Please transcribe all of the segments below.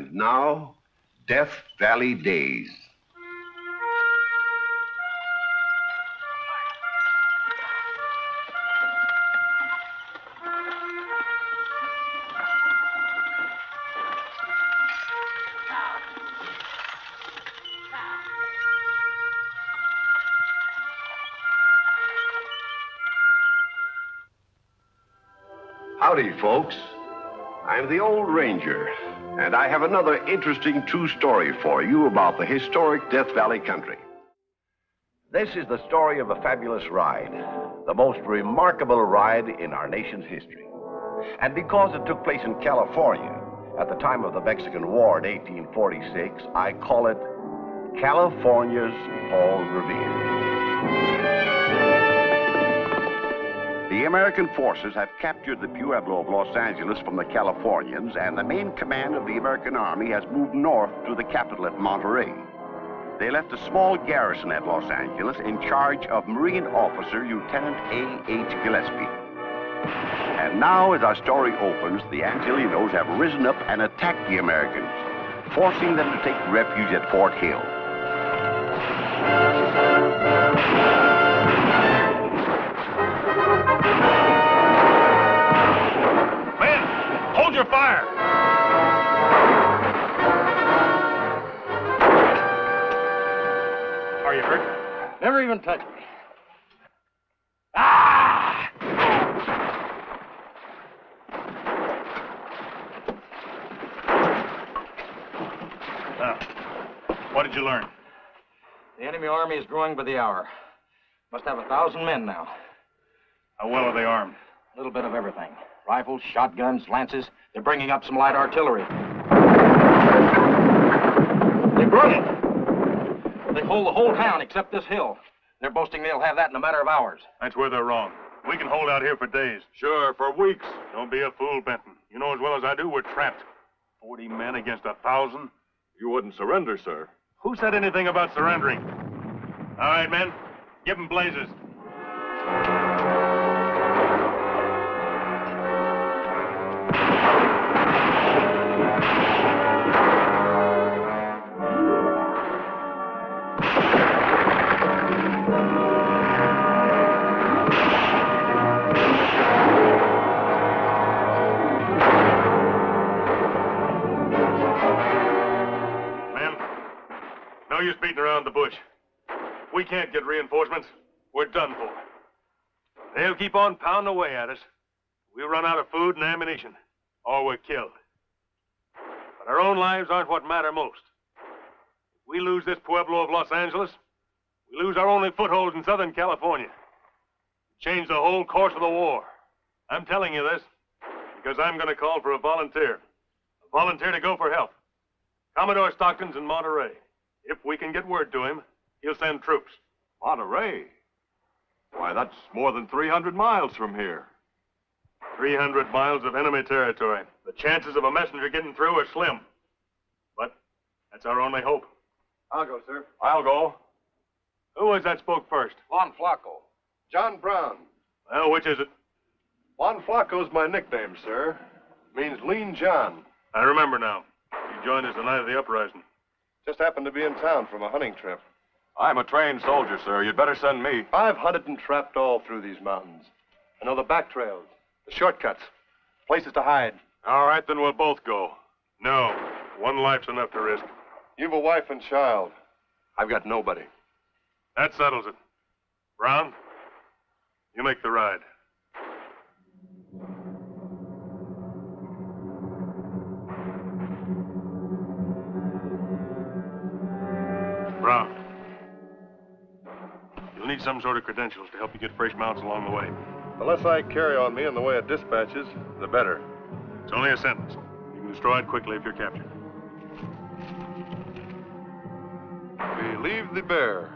And now, Death Valley Days. Howdy, folks. I'm the Old Ranger, and I have another interesting true story for you about the historic Death Valley country. This is the story of a fabulous ride, the most remarkable ride in our nation's history. And because it took place in California at the time of the Mexican War in 1846, I call it California's Paul Revere. The American forces have captured the Pueblo of Los Angeles from the Californians, and the main command of the American Army has moved north to the capital at Monterey. They left a small garrison at Los Angeles in charge of Marine Officer Lieutenant A.H. Gillespie. And now, as our story opens, the Angelinos have risen up and attacked the Americans, forcing them to take refuge at Fort Hill. Hold your fire! Are you hurt? Never even touched me. Ah! What did you learn? The enemy army is growing by the hour. Must have 1,000 men now. How well are they armed? A little bit of everything. Rifles, shotguns, lances. They're bringing up some light artillery. They broke it. They hold the whole town except this hill. They're boasting they'll have that in a matter of hours. That's where they're wrong. We can hold out here for days. Sure, for weeks. Don't be a fool, Benton. You know as well as I do we're trapped. 40 men against 1,000. You wouldn't surrender, sir. Who said anything about surrendering? All right, men. Give them blazes. No use beating around the bush. If we can't get reinforcements, we're done for. They'll keep on pounding away at us. We'll run out of food and ammunition, or we're killed. But our own lives aren't what matter most. If we lose this Pueblo of Los Angeles, we lose our only foothold in Southern California. Change the whole course of the war. I'm telling you this because I'm going to call for a volunteer. A volunteer to go for help. Commodore Stockton's in Monterey. If we can get word to him, he'll send troops. Monterey? Why, that's more than 300 miles from here. 300 miles of enemy territory. The chances of a messenger getting through are slim. But that's our only hope. I'll go, sir. I'll go. Who was that spoke first? Juan Flaco. John Brown. Well, which is it? Juan Flaco's my nickname, sir. Means Lean John. I remember now. You joined us the night of the uprising. Just happened to be in town from a hunting trip. I'm a trained soldier, sir. You'd better send me. I've hunted and trapped all through these mountains. I know the back trails, the shortcuts, places to hide. All right, then we'll both go. No, one life's enough to risk. You've a wife and child. I've got nobody. That settles it. Brown, you make the ride. Brown, you'll need some sort of credentials to help you get fresh mounts along the way. The less I carry on me in the way of dispatches, the better. It's only a sentence. You can destroy it quickly if you're captured. We leave the bear.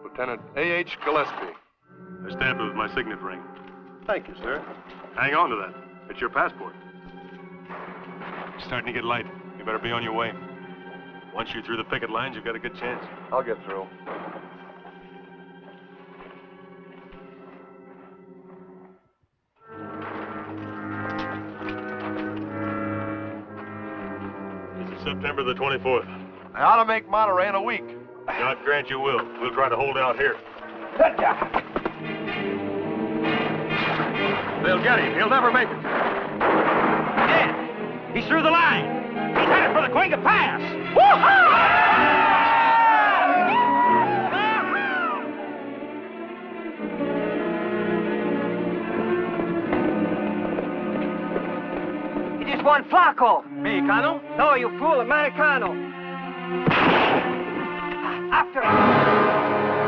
Lieutenant A.H. Gillespie. I stamped it with my signet ring. Thank you, sir. Hang on to that. It's your passport. It's starting to get light. You better be on your way. Once you're through the picket lines, you've got a good chance. I'll get through. September the 24th. I ought to make Monterey in a week. God grant you will. We'll try to hold out here. They'll get him. He'll never make it. Yeah, he's through the line. He's headed for the Cuenca Pass. Woo-hoo! It is Juan Flaco. Mexicano? No, you fool, Americano. After him.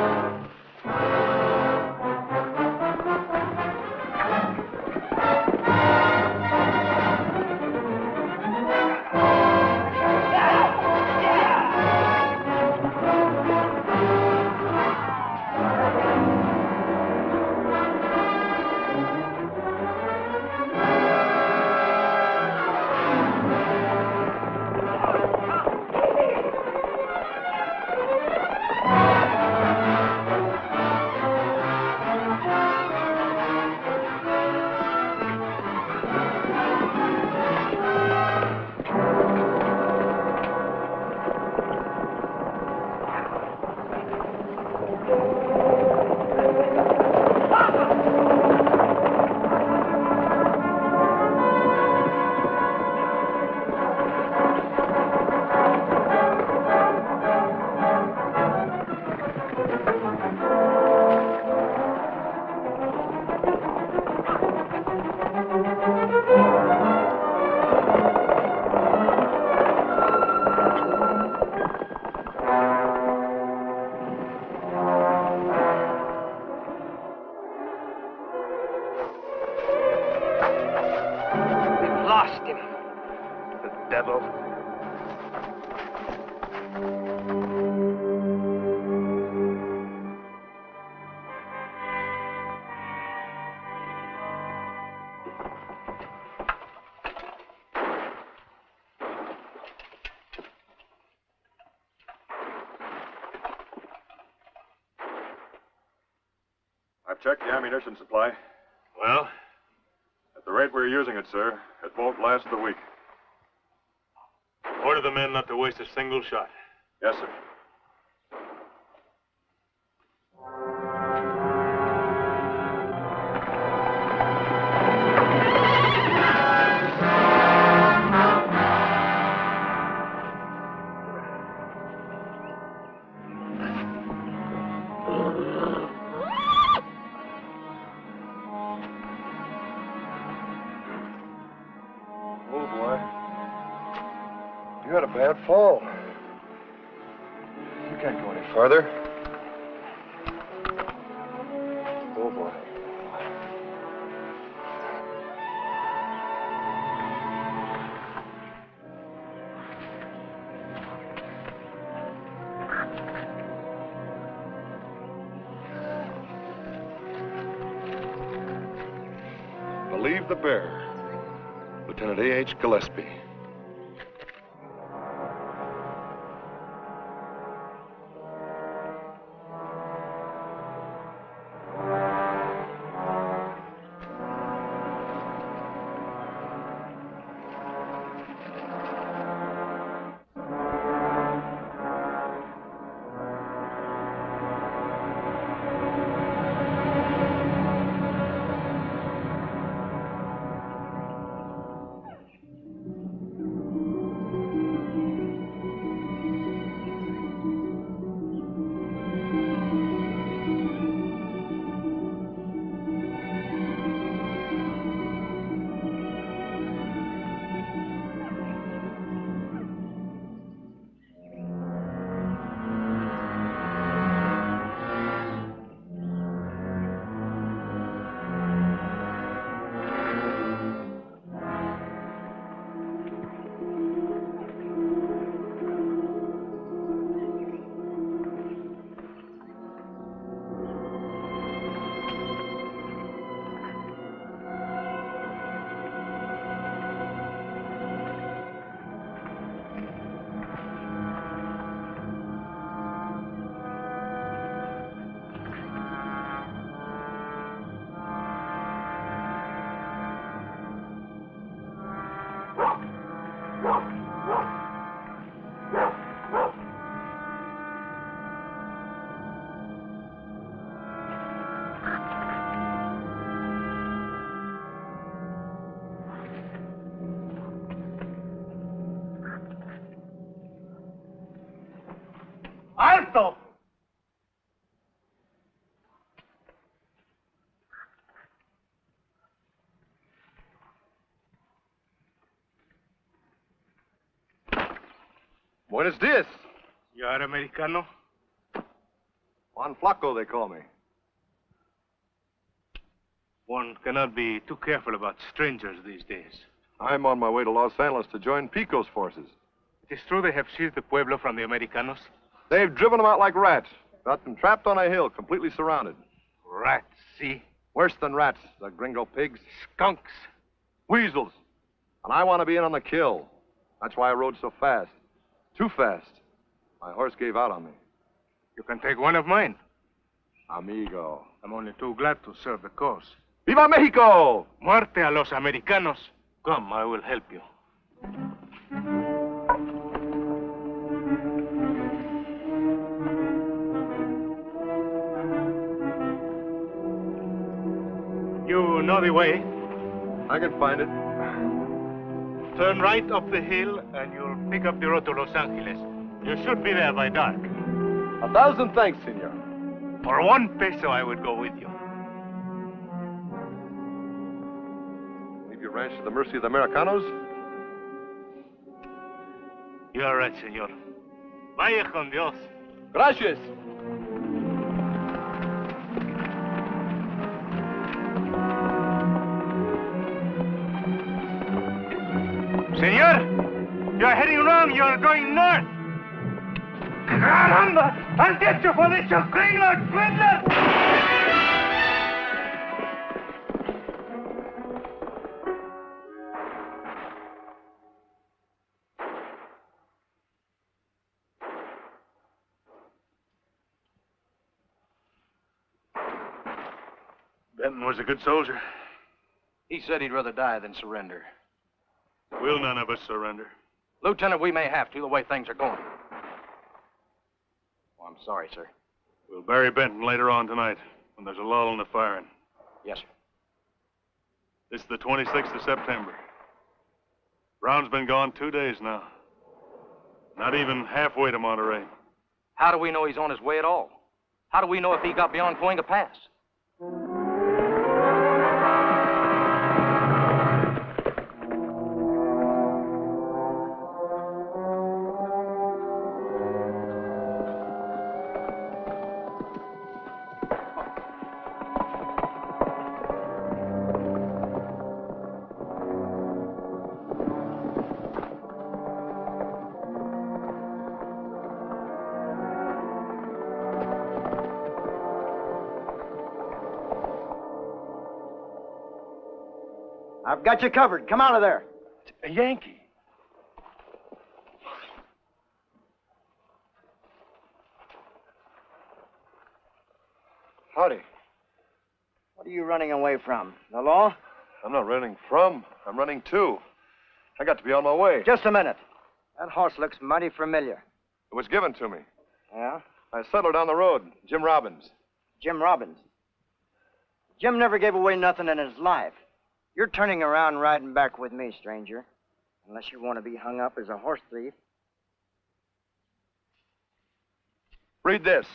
Lost him. The devil. I've checked the ammunition supply. Well, At the rate we're using it, sir, it won't last the week. order the men not to waste a single shot. Yes, sir. Oh, boy. You had a bad fall. You can't go any further. Oh, boy. Believe the bearer, Lieutenant A.H. Gillespie. Alto! Buenos dias. You are Americano? Juan Flaco, they call me. One cannot be too careful about strangers these days. I'm on my way to Los Angeles to join Pico's forces. It is true they have seized the pueblo from the Americanos? They've driven them out like rats. Got them trapped on a hill, completely surrounded. Rats, see? Worse than rats, the gringo pigs. Skunks. Weasels. And I want to be in on the kill. That's why I rode so fast. Too fast. My horse gave out on me. You can take one of mine. Amigo. I'm only too glad to serve the cause. Viva Mexico! Muerte a los americanos. Come, I will help you. You know the way. I can find it. Turn right up the hill and you'll pick up the road to Los Angeles. You should be there by dark. 1,000 thanks, senor. For 1 peso, I would go with you. Leave your ranch to the mercy of the Americanos? You are right, senor. Vaya con Dios. Gracias. Senor, you are heading wrong. You are going north. Caramba! I'll get you for this, you gringo swindler! Benton was a good soldier. He said he'd rather die than surrender. Will none of us surrender? Lieutenant, we may have to, the way things are going. Oh, I'm sorry, sir. We'll bury Benton later on tonight, when there's a lull in the firing. Yes, sir. It's the 26th of September. Brown's been gone 2 days now. Not even halfway to Monterey. How do we know he's on his way at all? How do we know if he got beyond Cahuenga Pass? I've got you covered. Come out of there. A Yankee. Howdy. What are you running away from? The law? I'm not running from. I'm running to. I got to be on my way. Just a minute. That horse looks mighty familiar. It was given to me. Yeah? I settled down the road. Jim Robbins. Jim Robbins. Jim never gave away nothing in his life. You're turning around and riding back with me, stranger. Unless you want to be hung up as a horse thief. Read this.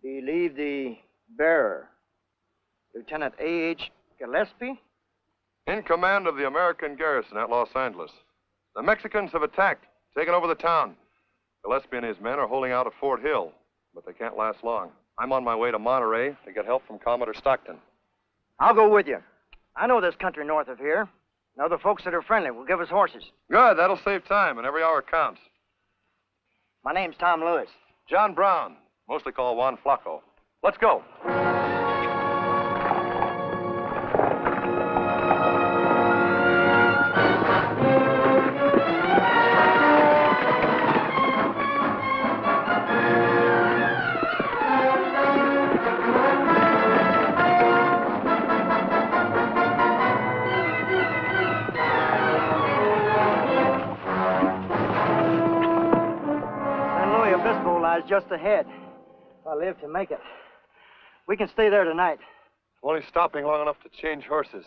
Believe the bearer. Lieutenant A.H. Gillespie? In command of the American garrison at Los Angeles. The Mexicans have attacked, taken over the town. Gillespie and his men are holding out at Fort Hill, but they can't last long. I'm on my way to Monterey to get help from Commodore Stockton. I'll go with you. I know this country north of here. Know the folks that are friendly will give us horses. Good, that'll save time, and every hour counts. My name's Tom Lewis. John Brown, mostly called Juan Flaco. Let's go. Just ahead. If I live to make it. We can stay there tonight. I'm only stopping long enough to change horses.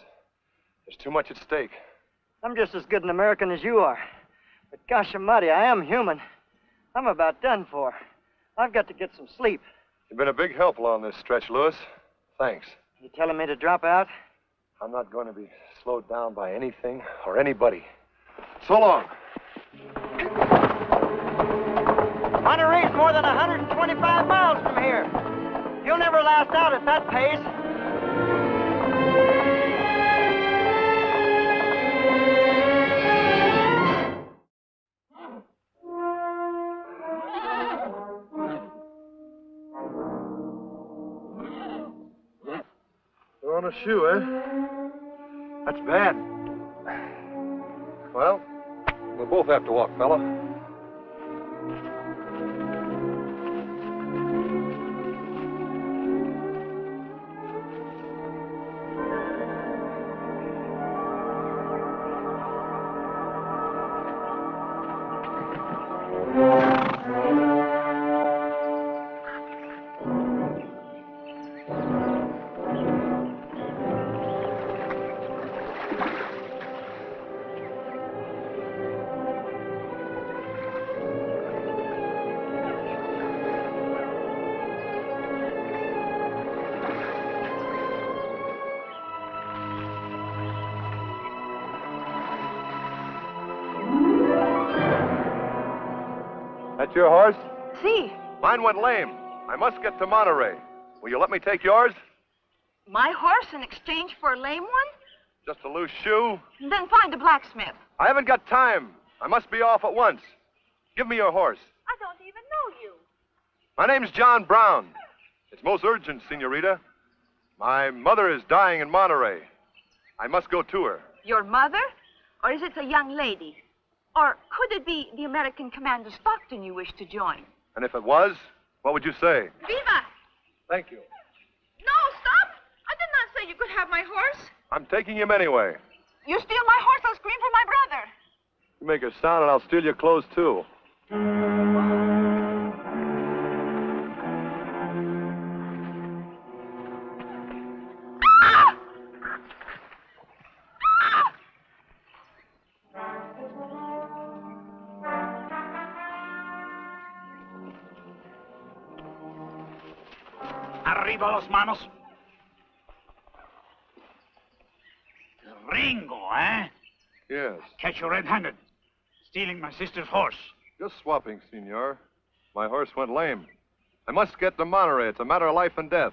There's too much at stake. I'm just as good an American as you are. But gosh almighty, I am human. I'm about done for. I've got to get some sleep. You've been a big help along this stretch, Lewis. Thanks. You telling me to drop out? I'm not going to be slowed down by anything or anybody. So long. Monterey's more than 125 miles from here. You'll never last out at that pace. You're on a shoe, eh? That's bad. Well, we'll both have to walk, fella. That your horse? See, Mine went lame. I must get to Monterey. Will you let me take yours? my horse in exchange for a lame one? Just a loose shoe? Then find a blacksmith. I haven't got time. I must be off at once. Give me your horse. I don't even know you. My name's John Brown. It's most urgent, senorita. My mother is dying in Monterey. I must go to her. Your mother? Or is it a young lady? Or could it be the American Commander Stockton you wish to join? And if it was, what would you say? Viva! Thank you. No, stop! I did not say you could have my horse. I'm taking him anyway. You steal my horse, I'll scream for my brother. You make a sound and I'll steal your clothes, too. Arriba los manos. Ringo, eh? Yes. Catch you red-handed. Stealing my sister's horse. Just swapping, senor. My horse went lame. I must get to Monterey. It's a matter of life and death.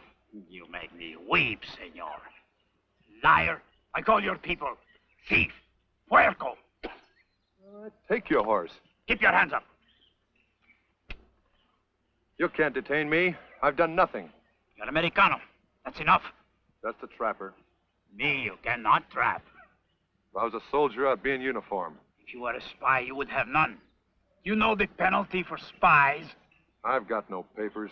You make me weep, senor. Liar. I call your people thief. Puerco. Take your horse. Keep your hands up. You can't detain me. I've done nothing. You're Americano. That's enough. Just a trapper. Me you cannot trap. If I was a soldier, I'd be in uniform. If you were a spy, you would have none. You know the penalty for spies. I've got no papers.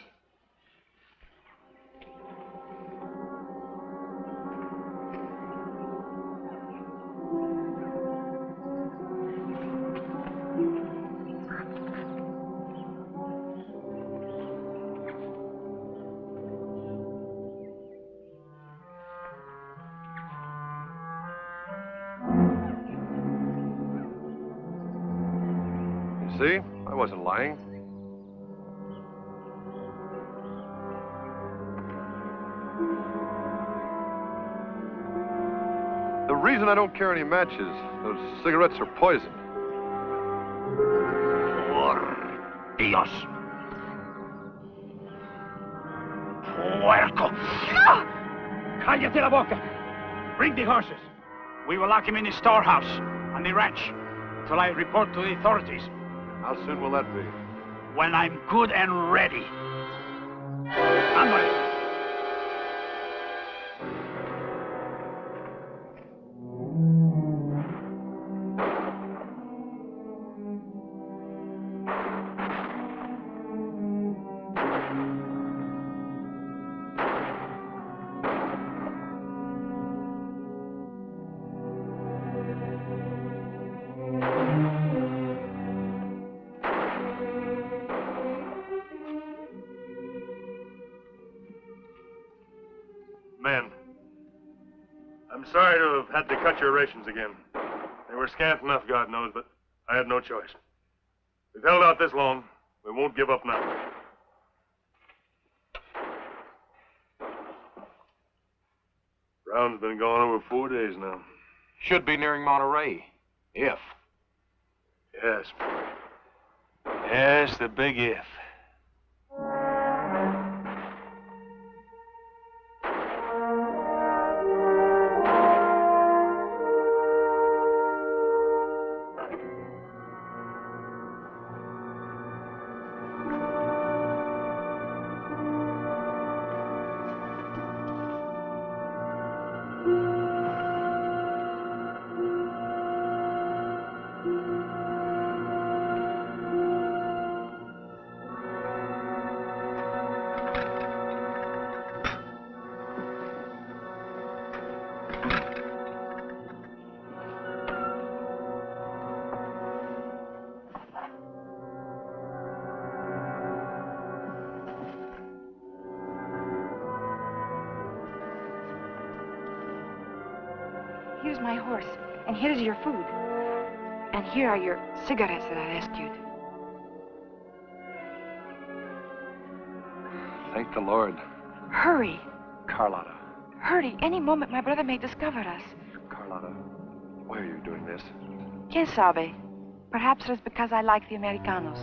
See? I wasn't lying. The reason I don't carry any matches, those cigarettes are poison. Por Dios. Puerco. No! Cállate la boca. Bring the horses. We will lock him in the storehouse on the ranch till I report to the authorities. How soon will that be? When I'm good and ready. Ándale. Men, I'm sorry to have had to cut your rations again. They were scant enough, God knows, but I had no choice. We've held out this long. We won't give up now. Brown's been gone over 4 days now. Should be nearing Monterey. If. Yes. Yes, the big if. Here's my horse, and here's your food. And here are your cigarettes that I rescued. Thank the Lord. Hurry. Carlotta. Hurry. Any moment my brother may discover us. Carlotta, why are you doing this? Quien sabe? Perhaps it is because I like the Americanos.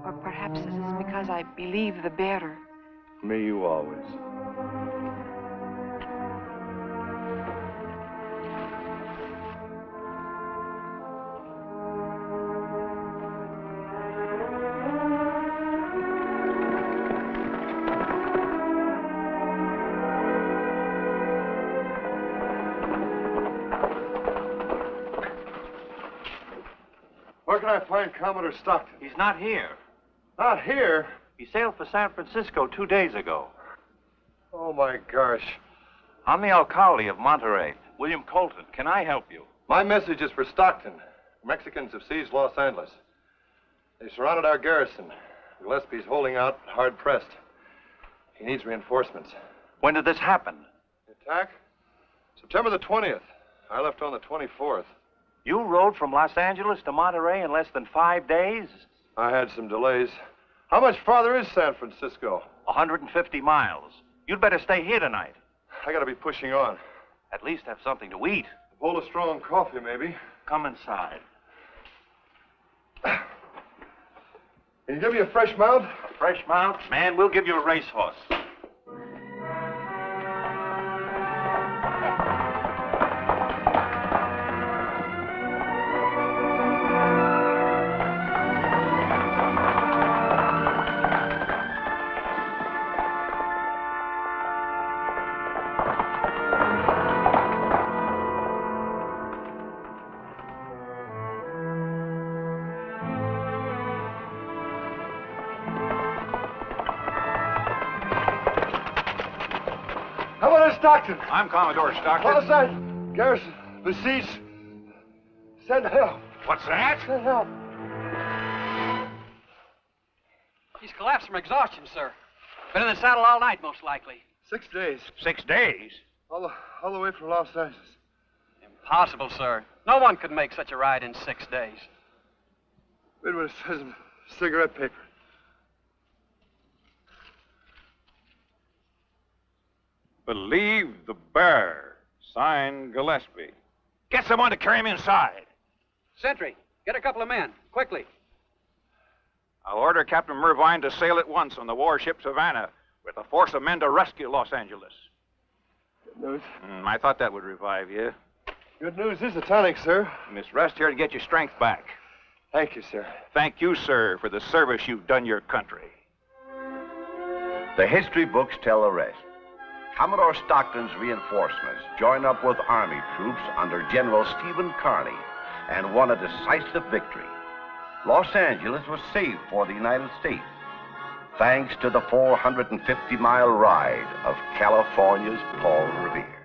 Or perhaps it is because I believe the bearer. Me, you always. Where can I find Commodore Stockton? He's not here. Not here? He sailed for San Francisco 2 days ago. Oh, my gosh. I'm the alcalde of Monterey. William Colton. Can I help you? My message is for Stockton. Mexicans have seized Los Angeles. They surrounded our garrison. Gillespie's holding out, hard-pressed. He needs reinforcements. When did this happen? The attack? September the 20th. I left on the 24th. You rode from Los Angeles to Monterey in less than 5 days? I had some delays. How much farther is San Francisco? 150 miles. You'd better stay here tonight. I gotta be pushing on. At least have something to eat. A bowl of strong coffee, maybe. Come inside. Can you give me a fresh mount? A fresh mount? Man, we'll give you a racehorse. Stockton. I'm Commodore Stockton. Los Angeles. Garrison. Besieged. Send help. What's that? Send help. He's collapsed from exhaustion, sir. Been in the saddle all night, most likely. 6 days. 6 days? All the way from Los Angeles. Impossible, sir. No one could make such a ride in 6 days. Read what it says in the cigarette paper. Believe the bear. Signed, Gillespie. Get someone to carry him inside. Sentry, get a couple of men, quickly. I'll order Captain Mervine to sail at once on the warship Savannah with a force of men to rescue Los Angeles. Good news. I thought that would revive you. Good news is a tonic, sir. Miss Rest here to get your strength back. Thank you, sir. Thank you, sir, for the service you've done your country. The history books tell the rest. Commodore Stockton's reinforcements join up with Army troops under General Stephen Kearny and won a decisive victory. Los Angeles was saved for the United States, thanks to the 450-mile ride of California's Paul Revere.